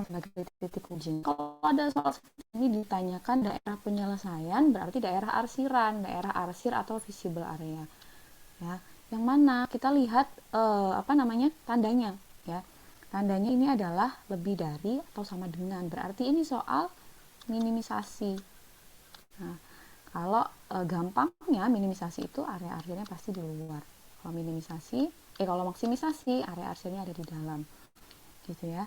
sebagai titik uji. Kalau ada soal ini ditanyakan daerah penyelesaian, berarti daerah arsiran, daerah arsir atau visible area. Ya, yang mana kita lihat tandanya, ya. Tandanya ini adalah lebih dari atau sama dengan, berarti ini soal minimisasi. Nah, kalau gampangnya minimisasi itu area arsirnya pasti di luar. Kalau maksimisasi area arsirnya ada di dalam, gitu ya.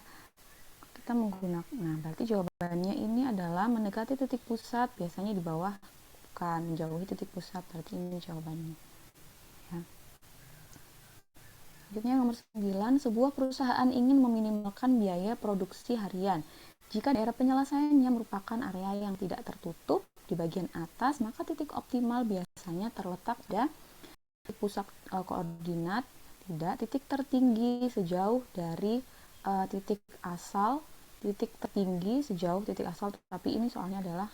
Kita menggunakan, nah berarti jawabannya ini adalah mendekati titik pusat, biasanya di bawah, bukan menjauhi titik pusat, berarti ini jawabannya, ya. Selanjutnya nomor 9, sebuah perusahaan ingin meminimalkan biaya produksi harian. Jika daerah penyelesaiannya merupakan area yang tidak tertutup di bagian atas, maka titik optimal biasanya terletak pada titik pusat koordinat, tidak titik tertinggi sejauh dari titik asal, titik tertinggi sejauh titik asal, tapi ini soalnya adalah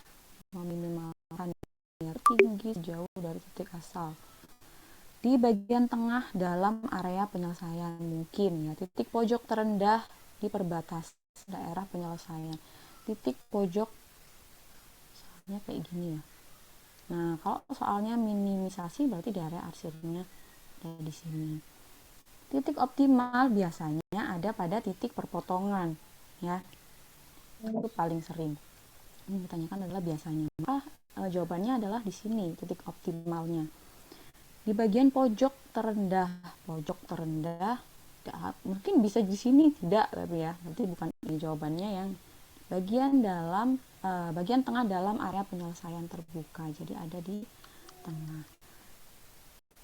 meminimalkan tinggi sejauh dari titik asal. Di bagian tengah dalam area penyelesaian mungkin, ya, titik pojok terendah di perbatasan daerah penyelesaian. Titik pojok soalnya kayak gini ya. Nah, kalau soalnya minimisasi berarti di area arsirnya ada di sini. Titik optimal biasanya ada pada titik perpotongan, ya. Itu paling sering. Yang ditanyakan adalah biasanya. Maka jawabannya adalah di sini titik optimalnya. Di bagian pojok terendah, mungkin bisa di sini tidak, tapi ya nanti bukan ini jawabannya. Yang bagian tengah dalam area penyelesaian terbuka, jadi ada di tengah.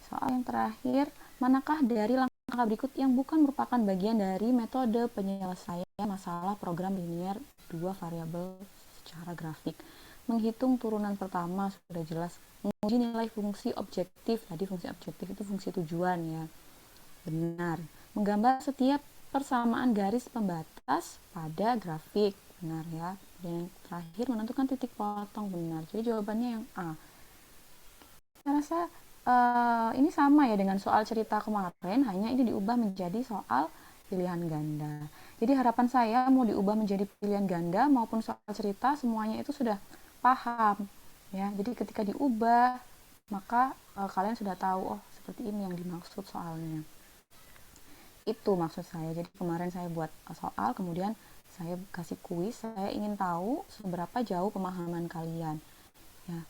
Soal yang terakhir, manakah dari langkah berikut yang bukan merupakan bagian dari metode penyelesaian masalah program linear dua variabel secara grafik? Menghitung turunan pertama sudah jelas. Menguji nilai fungsi objektif, tadi fungsi objektif itu fungsi tujuan, ya, benar. Menggambar setiap persamaan garis pembatas pada grafik, benar, ya. Dan yang terakhir menentukan titik potong, benar. Jadi jawabannya yang A. Saya rasa ini sama ya dengan soal cerita kemarin, hanya ini diubah menjadi soal pilihan ganda. Jadi harapan saya mau diubah menjadi pilihan ganda maupun soal cerita semuanya itu sudah paham, ya. Jadi ketika diubah maka kalian sudah tahu, oh seperti ini yang dimaksud soalnya. Itu maksud saya. Jadi kemarin saya buat soal, kemudian saya kasih kuis, saya ingin tahu seberapa jauh pemahaman kalian, ya.